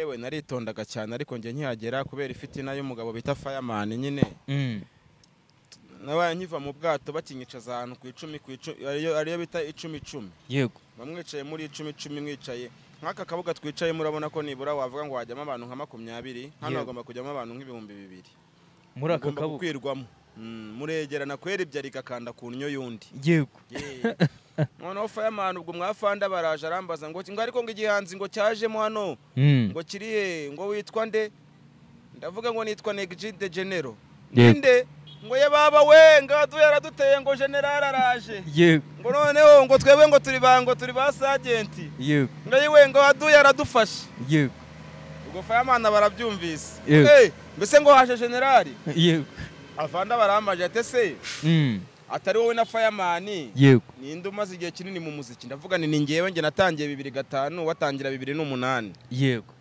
yewe naritondaga cyane ariko nge nkihagera kubera ifite nayo umugabo bita Fireman nyine nabaye nkiva mu bwato bakinyicaza ahantu ku 10 ariyo bita 10-10 yego bamwicaye muri 10-10 mwicaye nk'aka kabuga twicaye murabona ko nibura wavuga ngo wajyamo abantu nka 20 hano hagomba kujyamo abantu nk'ibihumbi 2 muri aka kabuga kwirwamo muregerana kwera ibyo rigakanda ku nnyo yundi yego noneho Fireman ubwo mwafanda baraje arambaza ngo ariko ngo igihanzi ngo cyajemo hano ngo kiriye ngo witwa nde ndavuga ngo nitwa Negji de Genero nde ngo ye baba we ngadu yaraduteye ngo general araje yego ngo noneho ngo twebwe ngo turi ba sergeant yego ngo yewe ngo adu yaradufashe yego ubwo Fireman barabyumvise mbese ngo haje general yego avanda baramaje ate se atari wowe na Fireman yego ninde umaze igihe kinini mu muziki ndavuga ni ngewe nge natangiye 2005 watangira 2008 yego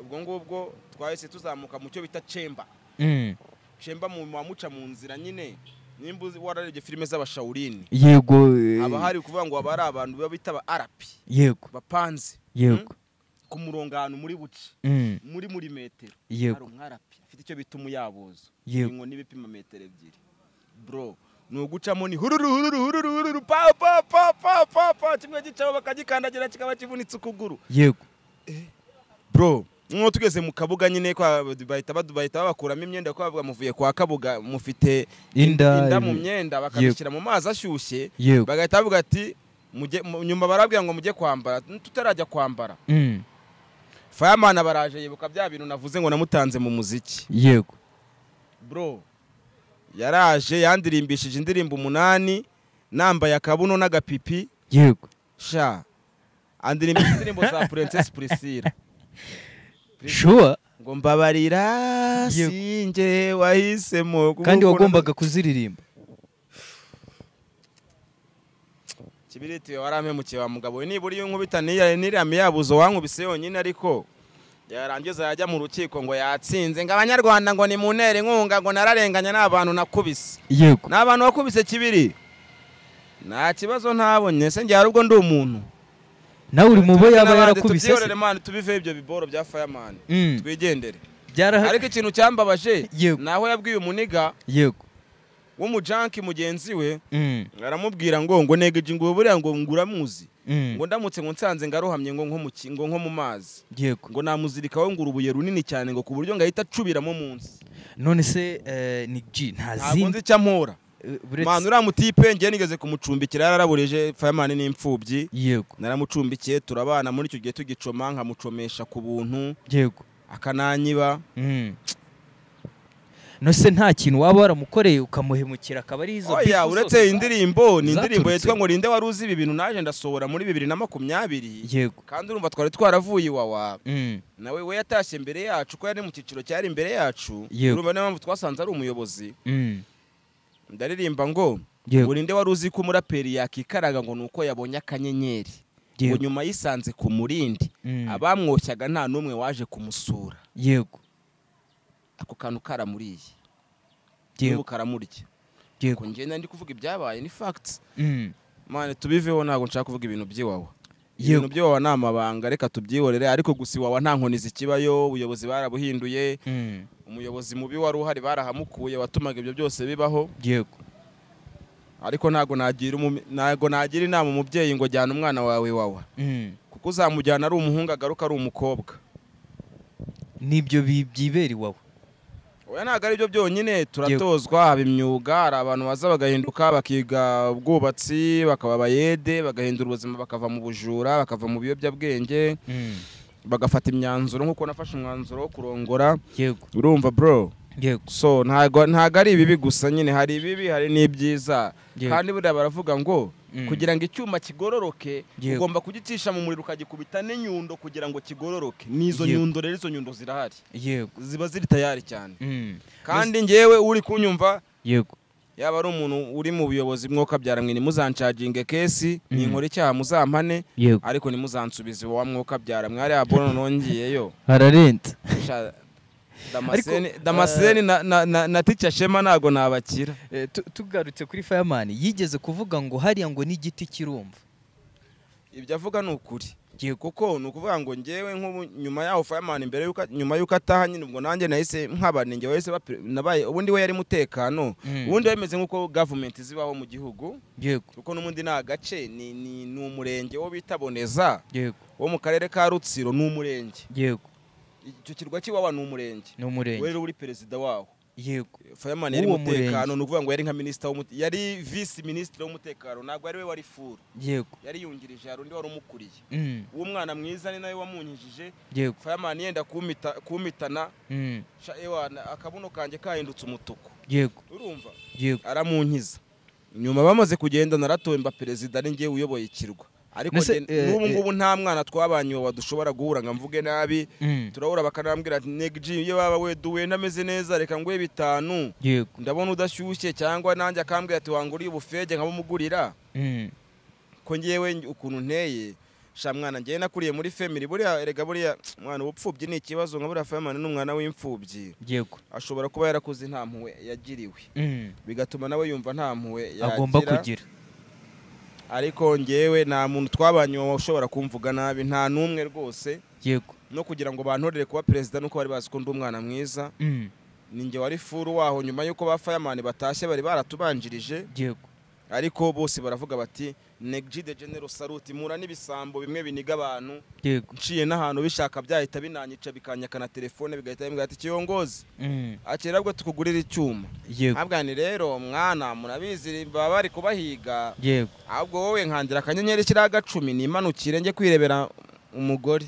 ubwo ngubwo twahise tuzamuka mu cyo bita chamber Chemba mu wamuca mu nzira nyine nimba wararebye filime z'abashaurini yego aba hari kuvuga ngo abari abantu biba bitaba arapi yego bapanze yego ku murongano muri buci muri metero hari umwarapi afite icyo bita umuyabozo ngo n'ibipima metero 2 bro nugucamo ni hururu pa kimwe gicaho bakagikandagira kikaba kivunitse ukuguru yego bro nko tugeze mu kabuga nyine kwa bahita babakuramo imyenda ko bavuga muvuye kwa kabuga mufite inda mu myenda bakabishyira mu mazi ashyushye bagahita bavuga ati nyuma barabwira ngo mujye kwambara tutarajya kwambara Fireman baraje yibuka bya bintu navuze ngo namutanze mu muziki yego bro yaraje yandirimbishije indirimbo 8 nambaye akabuno n'agapipi yego sha andirimbishije indirimbo za Princess Priscilla sure ngo mbabarira singe wahisemo kandi wagombaga kuziririmba Kibiriti waramemukiye wa mugabo niburi nkubita nirame yabuzo wankubise yonyine ariko yarangiza yajya mu rukiko ngo yatsinze ngo abanyarwanda ngo ni munere nkunga ngo nararenganya n'abantu nakubise yego n'abantu wakubise Kibiri nta kibazo ntabonye se ngiye arubwo ndi umuntu nawe uri mubo yaba yarakubise se man tubive ibyo biboro bya Fireman twigendere ariko ikintu cyambabaje naho yabwiye umuniga yego w'umujanki mugenzi we aramubwira ngo Negji ngo buriya ngo nguramuzi ngo ndamutse ngo nsanze ngarohamye ngo nko mu mazi yego ngo namuzirika we ngurubuye runini cyane ngo ku buryo ngahita acubiramo munsi none se Negji ntazinzi cyampora man uramutipe ngiye nigeze kumucumbikira yararabureje Fireman n'imfubyi yego naramucumbikiye turabana muri icyo gihe tugicoma nkamucomesha ku buntu yego akananyiba no se nta kintu waba waramukoreye ukamuhemukira akaba ari izo oya uretse indirimbo ni indirimbo yitwa ngo rinde waruzi ibi bintu naje ndasohora muri 2020 yego kandi urumva twari twaravuye iwawa nawe we yatashye mbere yacu ko yari mu cyiciro cyari imbere yacu urumva niyo mpamvu twasanze ari umuyobozi ndaririmba ngo urinde waruzi ko umuraperi yakikaraga ngo nuko yabonye akanyenyeri ngo nyuma yisanze ku murindi abamwoshyaga nta numwe waje kumusura yego ako kantu karamuriye yego karamurya yego ngenda ndi kuvuga ibyabaye ni facts mane tubiveho ntago nshaka kuvuga ibintu byiwawa ibintu byiwawa namabanga reka tubyihorere ariko gusi wawa nta nkoni zikibayo ubuyobozi barabuhinduye umuyobozi mubi wari uhari barahamukuye watumaga ibyo byose bibaho yego ariko ntago nagira inama umubyeyi ngo jyana umwana wawe wawa kuko uzamujyana ari umuhungu agaruka ari umukobwa nibyo byiberi wawe oya ntago ari byo byonyine turatozwa haba imyuga hari abantu baza bagahinduka bakiga ubwubatsi bakaba abayede bagahindura ubuzima bakava mu bujura bakava mu biyobyabwenge bagafata imyanzuro nkuko nafashe umwanzuro wo kurongora urumva bro so ntago ari ibibi gusa nyine hari ibibi hari n'ibyiza kandi buriya baravuga ngo kugira ngo icyuma kigororoke ugomba kugicisha mu muriro ukagikubita n'inyundo kugira ngo kigororoke n'izo nyundo rero izo nyundo zirahari ziba ziri tayari cyane kandi ngewe uri kunyumva yaba ari umuntu uri mu buyobozi mwuka byaramwe ni muzancaginge kesi ni inkora icyaha muzampane ariko ni muzansubize wa mwuka byaramwe ari abono nongiyeyo hararenta Damascene na Teacher Shema nago nabakira tugarutse kuri Fireman yigeze kuvuga ngo hariya ngo n'igiti kirumva ibyo avuga ni ukuri kuko nukuvuga ngo ngewe nk'ubu nyuma yaho Fireman imbere yuko nyuma yuko ataha nyine ubwo nanjye nahise nk'abana ngewe wese nabaye ubundi we yari mutekano ubundi bimeze nk'uko government zibaho mu gihugu kuko n'umundi na gace ni umurenge wo bitaboneza wo mu karere ka Rutsiro ni umurenge icyo kirwa kiwawa ni umurenge we uri perezida waho Fireman yari mutekano nukuvuga ngo yari nka minister yari vice minister w'umutekano ntabwo ari we wari furu yari yungirije hari undi wari umukuriye uwo mwana mwiza ni nawe wamunyijije Fireman yenda kumitana akabuno kanje kahindutse umutuku urumva aramunkiza nyuma bamaze kugenda naratowe mba perezida ari ngiye uyoboye ikirwa ariko n'ubu ngubu nta mwana twabanye wadushobora guhura nga mvuge nabi turahura bakanambwira ati Neg iyo baba we duwe nameze neza reka ngwe bitanu ndabona udashyushye cyangwa nanjye akambwira ati wanguriye ubufege nkabumugurira ko ngewe ukuntu nteye sha mwana ngiye nakuriye muri family buriya erega buriya mwana ubupfubyi ni ikibazo nka buriya Fireman n'umwana w'imfubyi ashobora kuba yarakoze nta mpuwe yagiriwe bigatuma nawe yumva nta mpuwe agomba kugira ariko ngewe nta muntu twabanye ushobora kumvuga nabi nta numwe rwose no kugira ngo bantorere kuba perezida nuko bari bazi ko ndi umwana mwiza ninjye wari furu waho nyuma yuko ba Fireman batashye bari baratubanjirije ariko bose baravuga bati Neg de General Salute mura n'ibisambo bimwe biniga abantu nciye n'ahantu bishaka byahita binanyica bikanyaka na telefone bigahita bimbwira ati kiyongozi akera bwo tukugurira icyuma abwani rero mwana murabizi baba bari kubahiga ahubwo wowe nkandira akanyenyeri kiraga 10 nimanukire nge kwirebera umugore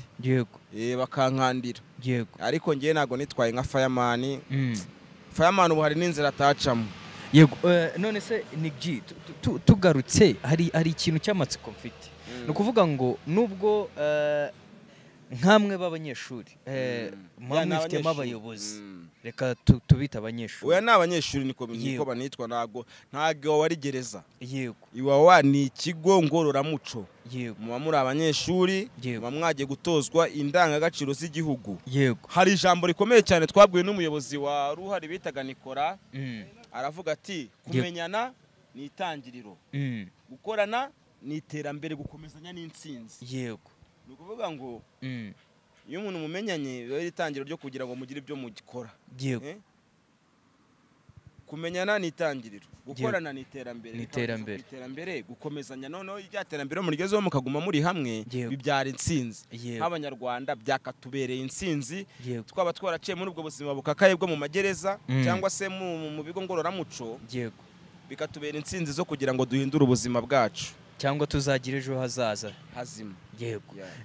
bakankandira ariko ngiye nago nitwaye nka Fireman Fireman ubu hari n'inzira atacamo none se Neg tugarutse hari ikintu cy'amatsiko mfite no kuvuga ngo nubwo nkamwe b'abanyeshuri mwamufitemo abayobozi reka tubita abanyeshuri oya n'abanyeshuri niko banitwa ntago wari gereza iwawa ni ikigo ngororamuco muba muri abanyeshuri muba mwagiye gutozwa indangagaciro z'igihugu hari ijambo rikomeye cyane twabwiwe n'umuyobozi wa ruhari bitaga Nikora aravuga ati kumenyana ni itangiriro gukorana ni iterambere gukomezanya n'intsinzi ni ukuvuga ngo iyo umuntu mumenyanye biba itangiriro ryo kugira ngo mugire ibyo mugikora kumenyana ni itangiriro gukorana ni iterambere gukomezanya noneho iterambere murigezeho mukaguma muri hamwe bibyara intsinzi nk'abanyarwanda byakatubereye intsinzi twaba twaraciye muri ubwo buzima bukakaye bwo mu magereza cyangwa se mu bigo ngororamuco bikatubera intsinzi zo kugira ngo duhindure ubuzima bwacu cyangwa tuzagira ejo hazaza hazima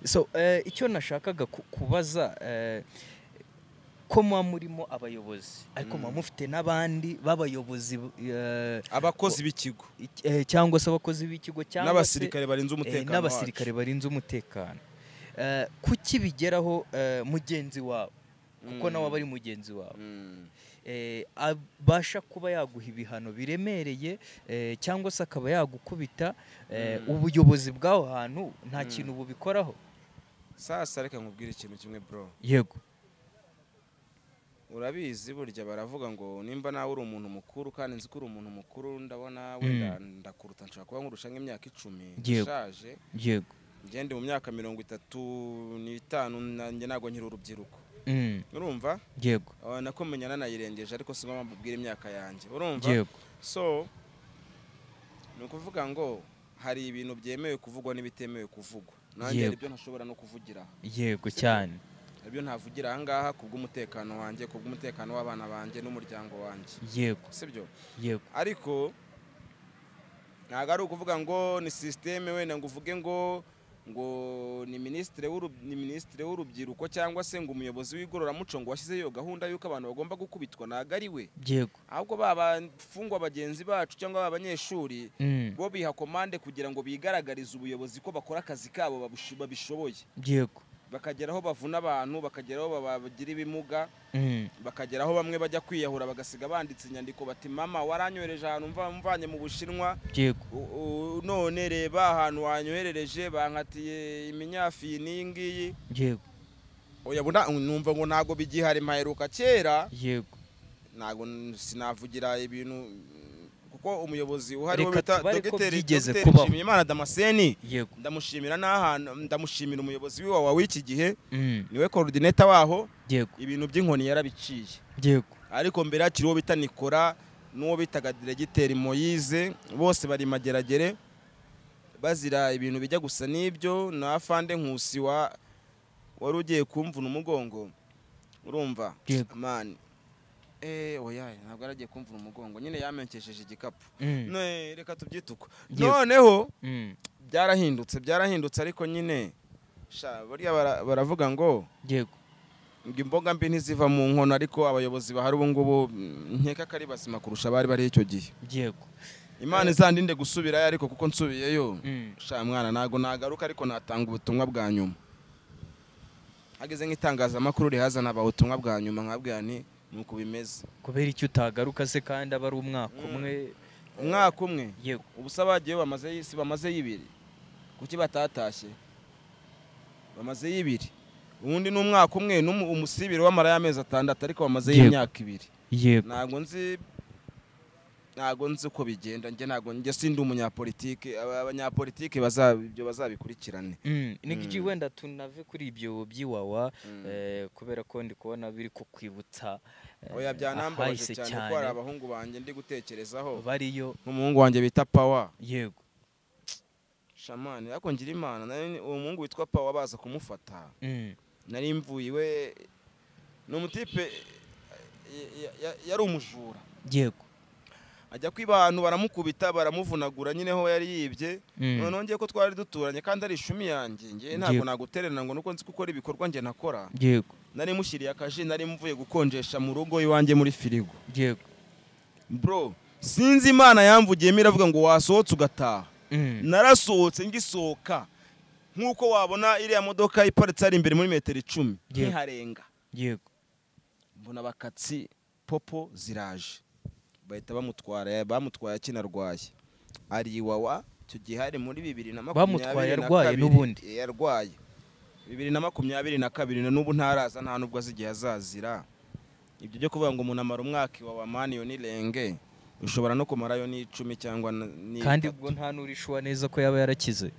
so icyo nashakaga kubaza ko murimo abayobozi ariko mufite n'abandi b'abayobozi abakozi b'ikigo cyangwa se abakozi b'ikigo cyangwa n'abasirikare barinze umutekano kuki bigeraho mugenzi wawe kuko nawe aba ari mugenzi wawe abasha kuba yaguha ibihano biremereye cyangwa se akaba yagukubita ubuyobozi bw'aho hantu nta kintu bubikoraho sasa reka nkubwire ikintu kimwe bro urabizi burya baravuga ngo nimba nawe uri umuntu mukuru kandi nzi ko uri umuntu mukuru ndabona wenda ndakuruta nshaka kuba nkurusha nk'imyaka 10 ishaje ngende mu myaka 35 nanjye nago nkiri urubyiruko urumva nakomenyana nayirengeje ariko singo mbubwira imyaka yanjye urumva so nukuvuga ngo hari ibintu byemewe kuvugwa n'ibitemewe kuvugwa nanjye ibyo ntashobora no kuvugira cyane ibyo ntavugira aha ngaha kubw'umutekano wanjye kubw'umutekano w'abana banjye n'umuryango wanjye sibyo ariko ntago ari ukuvuga ngo ni systeme wenda ngo uvuge ngo ni ministre w'urubyiruko cyangwa se ngo umuyobozi w'igororamuco ngo washyize iyo gahunda yuko abantu bagomba gukubitwa nagari we ahubwo babafungwa bagenzi bacu cyangwa abanyeshuri bo biha komande kugira ngo bigaragarize ubuyobozi ko bakora akazi kabo babishoboye bakageraho bavuna abantu bakageraho bagira ibimuga bakageraho bamwe bajya kwiyahura bagasiga banditse inyandiko bati mama waranyohereje ahantu mvanye mu Bushinwa none reba ahantu wanyoherereje bankatiye iminyafi n'ingiyi oya numva ngo nago bigihari mpaheruka kera nago sinavugira ibintu ko umuyobozi uhari wo Reka bita tubare ko Dr. byigeze Dr. kubaho. Nshimiyimana Damascene yego ndamushimira n'ahantu ndamushimira umuyobozi w'iwawa w'iki gihe Mm, niwe coordinator waho yego ibintu by'inkoni yarabiciye yego ariko mbere hakiri uwo bita Nikora n'uwo bitaga Diregiteri Moyize bose bari mageragere bazira ibintu bijya gusa n'ibyo na Afande Nkusi wari ugiye kumvuna umugongo urumva Yego. man oya ntabwo aragiye kumvuna umugongo nyine yamenkesheje igikapu Mm, reka tubyituko Yego. noneho mm, byarahindutse ariko nyine buriya baravuga ngo yego imboga mbi ntiziva mu nkono ariko abayobozi bahari ubu ngubu nkeka ko ari bazima kurusha abari bari icyo gihe yego imana izandinde gusubirayo ariko kuko nsubiyeyo Mm, mwana ntago nagaruka ariko natanga ubutumwa bwa nyuma hageze nk'itangazamakuru rihazana ubutumwa bwa nyuma nkabwira ni uko bimeze kubera icyo utagaruka se kandi aba ari umwaka umwe umwaka umwe yego ubusa bagiye bamaze y'ibiri kuki batatashye bamaze y'ibiri ubundi ni umwaka umwe umusibiri w'amara y'amezi 6 ariko bamaze Yego. y'imyaka 2 yego ntago nzi uko bigenda njye sindi umunyapolitike abanyapolitike ibyo bazabikurikirane nigiji wenda tunave kuri ibyo by'iwawa kubera ko ndi kubona biri kukwibutsa oya byanambabaje cyane ko hari abahungu banjye ndi gutekerezaho bariyo nk'umuhungu wanjye bita Power yego shamani ariko ngira imana uwo muhungu witwa Power baza kumufata nari mvuye iwe ni umutipe yari umujura yego ajya kwiba abantu baramukubita baramuvunagura nyine ho yari yibye noneho ngiye ko twari duturanye kandi ari ishumi yanjye ngiye ntabwo nagutererana ngo nuko nzi gukora ibikorwa ngiye nakora yego nari mushyiriye akaji nari mvuye gukonjesha mu rugo iwanjye muri firigo yego bro sinzi imana yamvugiyemo iravuga ngo wasohotse ugataha narasohotse ngisohoka nk'uko wabona iriya modoka iparitse ari imbere muri metero 10 ntiharenga yego mbona bakatsi popo ziraje bahita bamutwaye akinarwaye ari iwawa icyo gihe hari muri 2022 bamutwaye arwaye n'ubundi yarwaye 2022 n'ubu ntaraza nta nubwo azigiye azazira ibyo byo kuvuga ngo umuntu amara umwaka iwawa mani yo nirenge ushobora no kumarayo n'10 cyangwa kandi ubwo nta nurishuwa neza ko yaba yarakize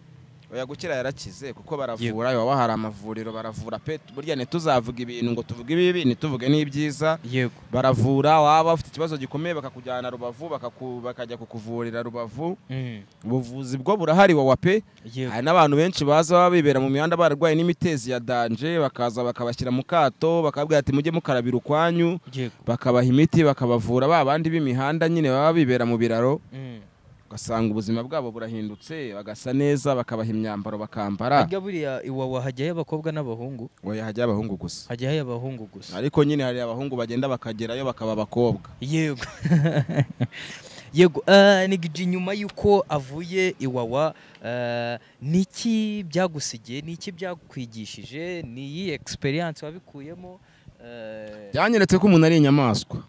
oya gukira yarakize kuko baravura iwawa hari amavuriro baravura pe burya ntituzavuga ibintu ngo tuvuge ibibi ntituvuge n'ibyiza yego baravura waba ufite ikibazo gikomeye bakakujyana Rubavu bakajya kukuvurira Rubavu ubuvuzi bwo burahari wawa pe hari n'abantu benshi baza baba bibera mu mihanda bararwaye n'imitezi ya danje bakaza bakabashyira mu kato bakabwira ati mujye mukarabira ukwanyu bakabaha imiti bakabavura ba bandi b'imihanda nyine baba bibera mu biraro ugasanga ubuzima bwabo burahindutse bagasa neza bakabaha imyambaro bakambara hajya buriya iwawa hajyayo abakobwa n'abahungu oya hajyayo abahungu gusa hajyayo abahungu gusa ariko nyine hari abahungu bagenda bakagerayo bakaba abakobwa yego yego nigiji nyuma yuko avuye iwawa niki byagusigiye niki byakwigishije ni iyi experience wabikuyemo byanyeretse ko umuntu ari inyamaswa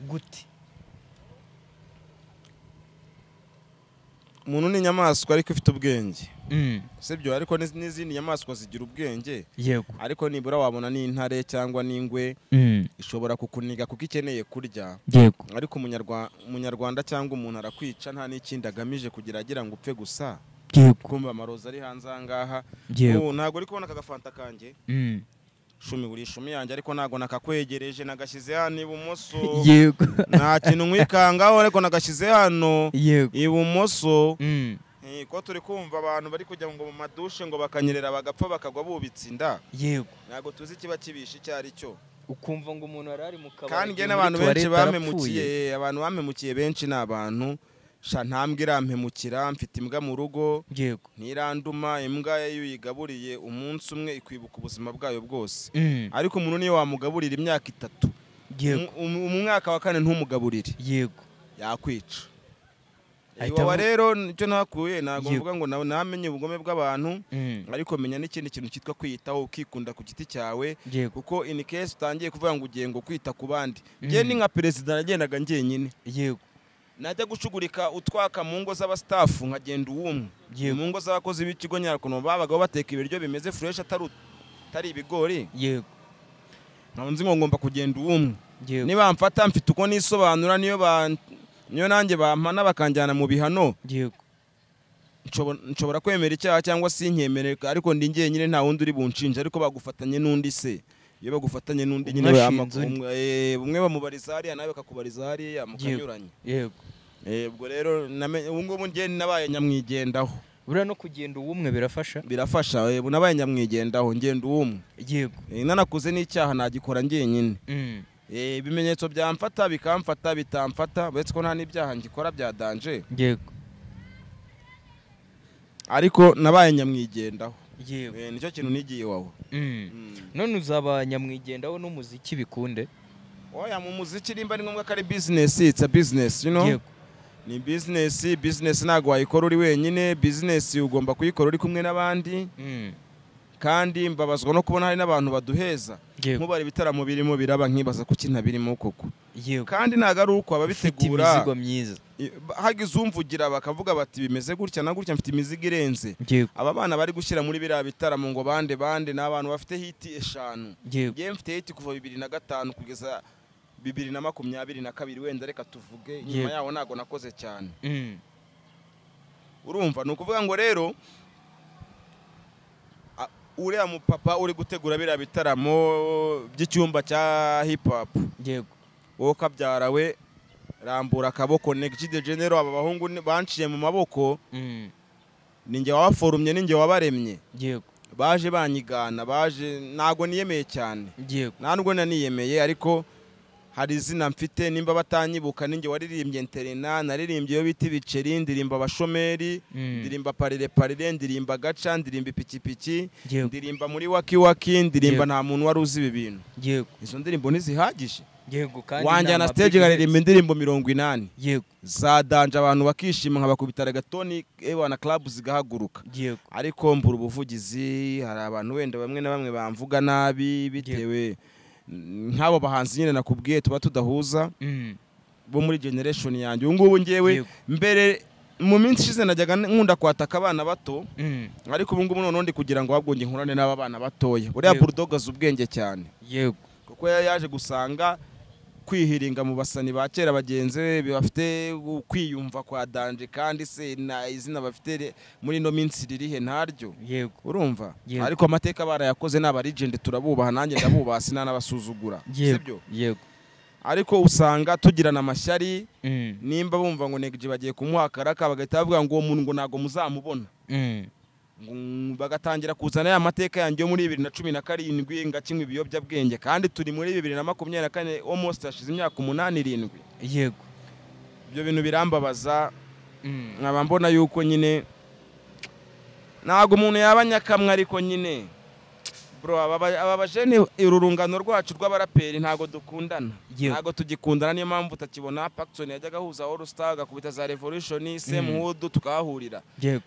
gute umuntu ni inyamaswa ariko ifite ubwenge sibyo ariko n'izindi nyamaswa zigira ubwenge yego ariko nibura wabona n'intare cyangwa n'ingwe ishobora kukuniga kuko ikeneye kurya yego ariko umunyarwanda cyangwa umuntu arakwica nta n'ikindi agamije kugira agira ngo upfe gusa kumva amaroza ari hanze aha ngaha ntabwo uri kubona aka gafanta kanjye shumi buri shumi yanjye ariko ntago nakakwegereje nagashyize hano ibumoso yego nta kintu nkwikangaho ariko nagashyize hano ibumoso ko turi kumva abantu bari kujya ngo mu madushe ngo bakanyerera bagapfa bakagwa bubitse inda yego ntago tuzi kiba kibisha icyo ari cyo ukumva ngo umuntu ari mu kabari kandi nge n'abantu benshi bamemukiye abantu bamemukiye benshi ni abantu ntambwe irampemukira mfite imbwa mu rugo ntiranduma imbwa iyo uyigaburiye umunsi umwe ikwibuka ubuzima bwayo bwose ariko umuntu niyo wamugaburira imyaka 3 umwaka wa 4 ntumugaburire yego yakwica iwawa rero nicyo nakuye ntabwo mvuga ngo namenye ubugome bw'abantu ariko menya n'ikindi kintu cyitwa kwiyitaho ukikunda ku giti cyawe kuko in case utangiye kuvuga ngo ugiye ngo kwita ku bandi nge ni nka perezida nagendaga njyenyine yego najya gucugurika utwaka mu ngo z'abastafu nkagenda uwumwe mu ngo z'abakozi b'ikigo nyarakono babagaho bateka ibiryo bimeze fresh atari ibigori yego nzi ngo ngomba kugenda uwumwe niba mfata mfite uko nisobanura niyo niyo nanjye bampana bakanjyana mu bihano yego nshobora kwemera icyaha cyangwa se nkemere ariko ndi njyenyine nta wundi uri bunshinja ariko bagufatanye n'undi se iyo bagufatanye n'undi nyine umwe bamubariza hariya nawe bakakubariza hariya mukanyuranye yego ubwo rero ubu ngubu njye nabaye nyamwigendaho buriya no kugenda uwumwe birafasha nabaye nyamwigendaho ngenda uwumwe yego nanakuze n'icyaha nagikora njyenyine ibimenyetso byamfata bikamfata bitamfata uretse ko nta n'ibyaha ngikora bya danje yego ariko nabaye nyamwigendaho yego nicyo kintu nigiye wawe none uzaba nyamwigendaho n'umuziki bikunde oya mu muziki nimba ni ngombwa ko ari business it's a business you know yego ni business ntabwo wayikora uri wenyine business ugomba kuyikora uri kumwe n'abandi kandi mbabazwa no kubona hari n'abantu baduheza nk'ubari ibitaramo birimo biraba nkibaza kuki ntabirimo koko kandi ntago ari uko ababitegura imizigo myiza hagize umvugira bakavuga bati bimeze gutya na gutya mfite imizigo irenze aba bana bari gushyira muri biriya bitaramo ngo bande n'abantu bafite hiti 5 ngiye mfite hiti kuva 2005 kugeza 2022 wenda reka tuvuge nyuma yaho ntago nakoze cyane urumva ni ukuvuga ngo rero uriya mupapa uri gutegura biriya bitaramo by'icyumba cya hip hop yego wowe kabyarawe rambura akaboko Neg de General aba bahungu banciye mu maboko ninjye wabaforumye ninjye wabaremye yego baje banyigana baje nago niyemeye cyane yego ntabwo naniyemeye ariko hari izina mfite nimba batanyibuka ninjye waririmbye interena naririmbye yo biti biceri ndirimba abashomeri ndirimba parire ndirimba gaca ndirimba ipikipiki ndirimba muri waki ndirimba nta muntu wari uzi ibi bintu yego izo ndirimbo ntizihagije yego kandi wanjyana stage ngaririmba indirimbo 80 yego za danje abantu bakishima nkabakubitara gatoni na club zigahaguruka yego ariko mbura ubuvugizi hari abantu wenda bamwe na bamwe bamvuga nabi bitewe nk'abo bahanzi nyine nakubwiye tuba tudahuza bo muri generation yanjye ubu ngubu ngewe mbere mu minsi ishize najyaga nkunda kwataka abana bato ariko ubu ngubu noneho ndi kugira ngo wabwonge nkurane n'aba bana batoya buriya Bulldog azi ubwenge cyane yego kuko yaje gusanga kwihiringa mu basani ba kera bagenze bafite kwiyumva kwa danje kandi se na izina bafite muri no minsi ririhe ntaryo yego urumva ariko amateka barayakoze n'aba legend turabubaha nanjye ndabubaha sina n'abasuzugura sibyo yego ariko usanga tugirana amashyari nimba bumva ngo Neg bagiye kumuha karaka bagahita bavuga ngo uwo muntu ngo ntago muzamubona bagatangira kuzana ya mateka yanjye yo muri 2017 ngakinywa ibiyobyabwenge kandi turi muri 2024 almost hashize imyaka 8-7 yego ibyo bintu birambabaza nkaba mbona yuko nyine ntago umuntu yabanyakamwe ariko nyine bro aba bajene irurungano rwacu rw'abaraperi ntago dukundana ntago tugikundana niyo mpamvu utakibona Paxson yajyaga huza All Star gakubita za Revolution Same Hood tukahurira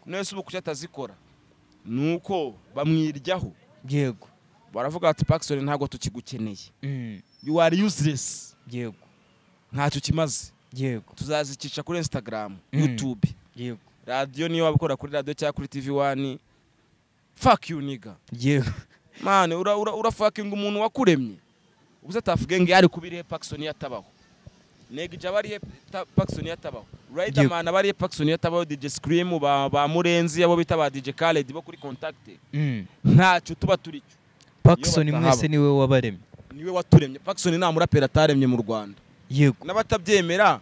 none se ubu kuki atazikora nuko bamwiryaho yego baravuga ati Paxson ntago tukigukeneye you are useless yego ntacyo kimaze yego tuzazicisha kuri Instagram YouTube yego radio niyo wabikora kuri radio cyangwa kuri TV1 fuck you nigga yego man urafucking umuntu wakuremye ubuze tavuge ngo yari kubirihe Paxson yatabaho Neg jabari Paxson yatabaho Riderman abari Paxson yatabaho DJ Scream ba Murenzi abo bita ba DJ Khaled bo kuri contact ntacyo tuba turicyo Paxson mwese niwe wabaremye niwe waturemye Paxson nta murapera ataremye mu Rwanda yego n'abatabyemera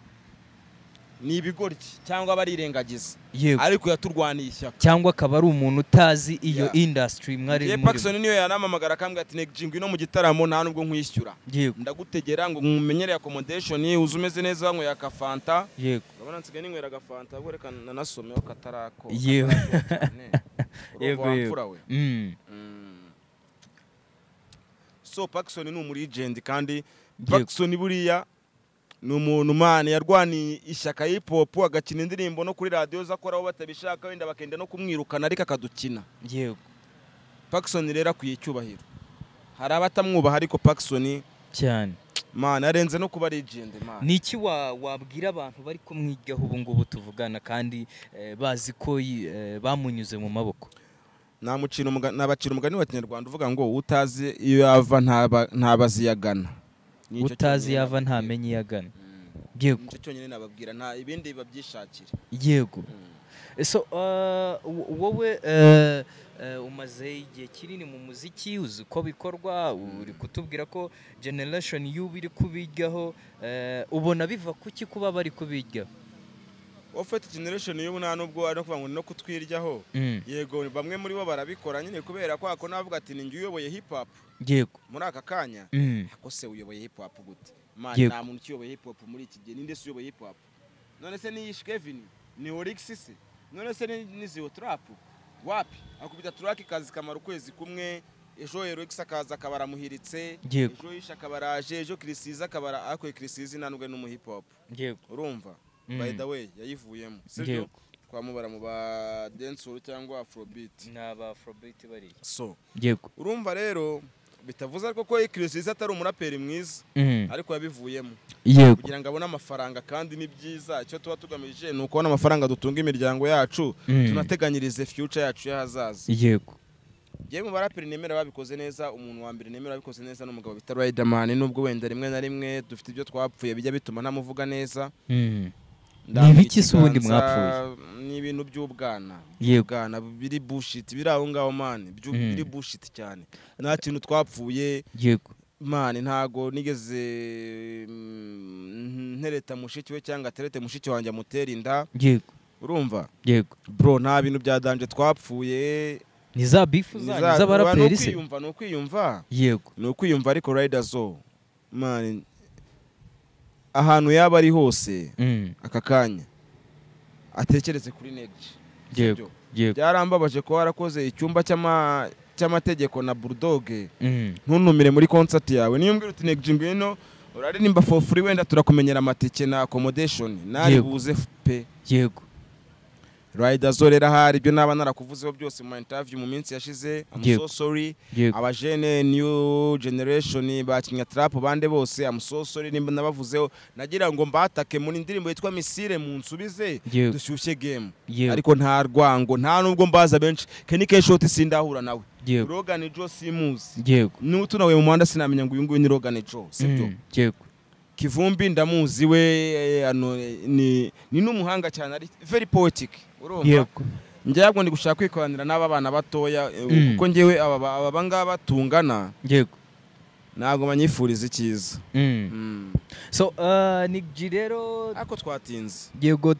ni ibigoryi cyangwa barirengagiza ariko yaturwaniye ishyaka cyangwa akaba ari umuntu utazi iyo industry mwari muri Paxson niyo yanamamagara akambwira ati Neg ngwino mu gitaramo nta nubwo nkwishyura ndagutegera ngo mumenyere accommodation uzumeze neza wanwe ya kafanta yego urabona nsigaye ninywera agafanta ahubwo reka nanasomeho katarako yego yego so Paxson ni umuregend kandi Paxson buriya ni umuntu mane yarwaniye ishyaka hip hop agakina indirimbo no kuri radio zakoraho batabishaka wenda bakenda no kumwirukana ariko akadukina yego Paxson rero akwiye cyubahiro hari abatamwubaha ariko Paxson cyane man arenze no kuba legend man niki wabwira abantu bari kumwigaho ubu ngubu tuvugana kandi bazi ko bamunyuze mu maboko nabacira umugani wa Kinyarwanda uvuga ngo utazi iyo yava ntabaziyagana utazi yava ntamenye yagana yego nicyo cyonyine nababwira, nta ibindi babyishakira. yego. So wowe umaze igihe kinini mu muziki, uzi ko bikorwa, uri kutubwira ko generation y'ubu iri kubijyaho, ubona biva kuki kuba bari kubijyaho? Ofete generation y'ubu nta nubwo ari kuvuga ngo no kutwiryaho, yego bamwe muri bo barabikora nyine kubera ko ako navuga ati ni uyoboye hip hop yego muri aka kanya, ako se uyoboye hip hop gute man? Nta muntu uyoboye hip hop muri iki gihe. Ninde se uyoboye hip hop? None se ni Kevin, ni Orix se, none se ni Zio Trap? Wapi akubita track kazi kamara ukwezi kumwe, ejo Orix akaza akabaramuhiritse, ejo Yisha akabaraje, ejo Krisiza akabara akwe Krisiza nanubwe no mu hip hop. Yego Urumva? By the way yayivuyemo, sibyo twamubara mu ba dancehall cyangwa afrobeat, n'aba afrobeat bari. So yego urumva rero bitavuze ariko ko Krisiza atari umuraperi mwiza, ariko yabivuyemo yego kugira ngo abone amafaranga, kandi ni byiza. Icyo tuba tugamije ni ukubona amafaranga dutunga imiryango yacu, tunateganyirize future yacu y'ahazaza. yego yewe mu baraperi nemera babikoze neza, umuntu wa mbere nemera babikoze neza n'umugabo bita Riderman, nubwo wenda rimwe na rimwe dufite ibyo twapfuye bijya bituma ntamuvuga neza. Ni ibiki se ubundi mwapfuye? Ni ibintu by'ubwana, Yego. biri bullshit, biri aho ngaho man, biri bullshit cyane. Nta kintu twapfuye. Yego Man, ntago nigeze ntereta mushiki we cyangwa terete mushiki wanjye amutera inda. Yego Urumva? yego Bro, nta bintu bya danje twapfuye. ni za bifu zanyu z'abaraperi se? Ni ukwiyumva. Yego Ni ukwiyumva, ariko Rider zo man, ahantu yaba ari hose aka kanya atekereze kuri Negji. yego yego Byarambabaje ko warakoze icyumba cy'amategeko na Bulldog, ntunumire muri concert yawe. Niyo mbwira uti Negji ngwino urari nimba for free, wenda turakumenyera amatike na accommodation nari buze pe. yego Rider zo rero hari ibyo naba narakuvuzeho byose mu interview mu minsi yashize. I'm so sorry. Abajene new generation bakinya trap bande bose, I'm so sorry nimba nabavuzeho. Nagira ngo mbatake muri indirimbo yitwa Misile mu nsubize dushyushye game, ariko nta rwango, nta nubwo mbaza benshi. Kenike Shot sindahura nawe. Logan Joe simuzi. yego Nutunawe mu muhanda sinamenya ngo uyu nguyu ni Logan Joe, sibyo? yego Kivumbi ndamuzi we, ano ni n'umuhanga cyane, ari very poetic. Urumva? yego Njyabwo ndi gushaka kwikoranira n'aba bana batoya, kuko ngewe aba ngaba tungana, yego ntago banyifuriza icyiza. So Negji rero Ako twatinze. yego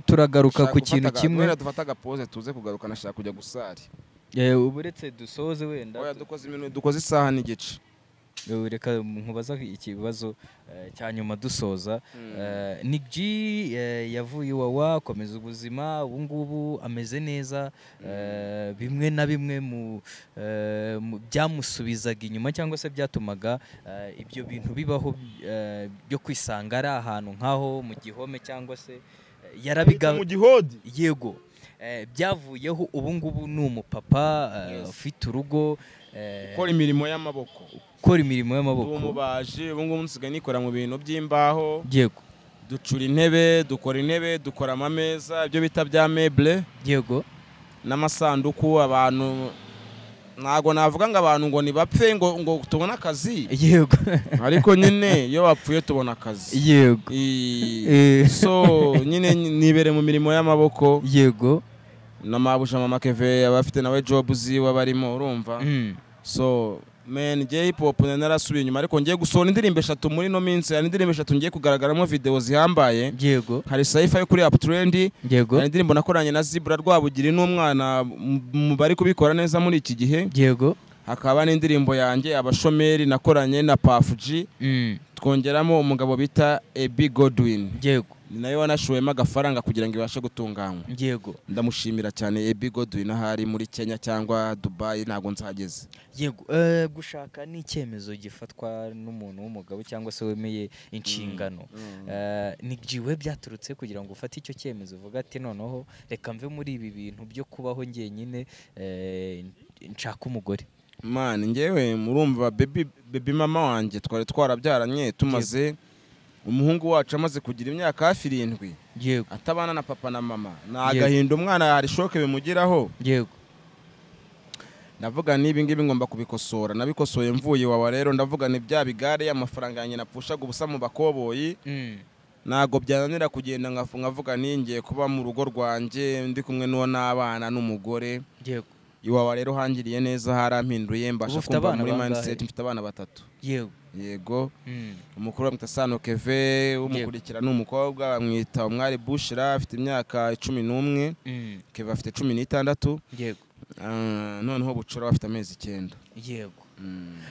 turagaruka ku kintu kimwe. Wenda dufata agapoze tuze kugaruka, nashaka kujya gusari. Uburetse dusoze wenda. Oya dukoze isaha n'igice. Reka nkubaza ikibazo cya nyuma dusoza. Negji yavuye iwawa, akomeza ubuzima, ubu ngubu ameze neza. Bimwe na bimwe mu byamusubizaga inyuma cyangwa se byatumaga ibyo bintu bibaho byo kwisanga ari ahantu nkaho mu gihome cyangwa se mu gihodi. Yego byavuyeho, ubu ngubu ni umupapa ufite urugo, ukora imirimo y'amaboko. Umubaji. Ubu ngubu nsigaye nikora mu bintu by'imbaho. Yego Ducura intebe, dukora intebe, dukora amameza, ibyo bita bya meuble. Yego N'amasanduku. Abantu ntago navuga ngo abantu ngo nibapfe ngo tubona akazi. Yego ariko nyine iyo bapfuye tubona akazi. Yego So nyine nibere mu mirimo y'amaboko. Yego Namabusha mama Keve abafite nawe job ziwe barimo, urumva? So man, hip hop narasubiye inyuma, ariko ngiye gusohora indirimbo 3 muri no minsi. Hari indirimbo 3 ngiye kugaragaramo video zihambaye. Yego Hari Saifa yo kuri Uptrend. Yego Hari indirimbo nakoranye na Zibra Rwabugiri n'umwana bari kubikora neza muri iki gihe. Yego Hakaba n'indirimbo yanjye Abashomeri nakoranye na Puff G. Twongeramo umugabo bita Ebi Godwin. Yego nayo wanashoyemo agafaranga kugira ngo ibashe gutunganywa. Yego Ndamushimira cyane Ebi Godwin ahari muri Kenya cyangwa Dubai, ntago nzageze. Yego gushaka ni icyemezo gifatwa n'umuntu w'umugabo cyangwa se wemeye inshingano. Nigiwe byaturutse kugira ngo ufate icyo cyemezo uvuga ati noneho reka mve muri ibi bintu byo kubaho ngenyine nshaka umugore. Man, ngewe murumva baby mama wanjye twari twarabyaranye tumaze umuhungu wacu amaze kugira imyaka hafi 7. Yego atabana na papa na mama. Nagahinda umwana hari shoke bimugiraho. Yego ndavuga nibi ngibi ngomba kubikosora. Nabikosoye mvuye wawa rero ndavuga ni bya bigare y'amafaranga yanjye napfushaga ubusa mu bakoboyi. ntago byananira kugenda nkavuga ningiye kuba mu rugo rwanjye ndi kumwe n'uwo n'abana n'umugore. Yego. Iwawa rero hangiriye neza, harampinduye mbasha kumva muri mindset. Mfite abana 3. Yego. Yego. Umukuru bamwita Sano Keve, umukurikira n'umukobwa bamwita Umwari Bushira, afite imyaka 11. Keve afite 16. Yego. Noneho Bucura afite amezi 9. Yego.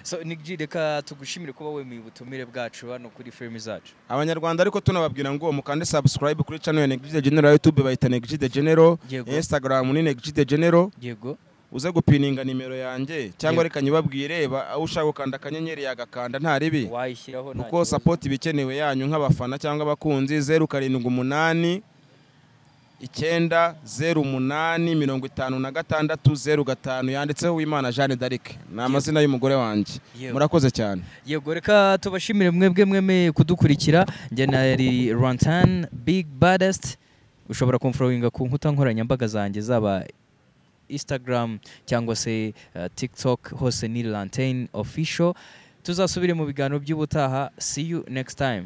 So Nick reka tugushimire kuba wemeye ubutumire bwacu hano kuri Filimi Zacu. Abanyarwanda ariko tunababwira ngo mukande subscribe kuri channel ya Nick the General, YouTube bayita Nick the General, Instagram ni Nick the General. Yego. Uze gupininga nimero yanjye cyangwa reka nyibabwire ushaka gukanda akanyenyeri yagakanda nta ribi. Wayishyiraho nta. Kuko support ibikenewe yanyu nk'abafana cyangwa abakunzi. 0788 9085605 yanditseho Uwimana Jeanne d'Arc. Ni amazina y'umugore wanjye. Murakoze cyane. Yego, reka tubashimire mwemeye kudukurikira. Njye na Rantan Big Baddest. Ushobora kumfollowinga ku nkuta nkoranyambaga zanjye zaba Instagram cyangwa se TikTok, hose ni Rantan Official. Tuzasubire mu biganiro by'ubutaha. See you next time.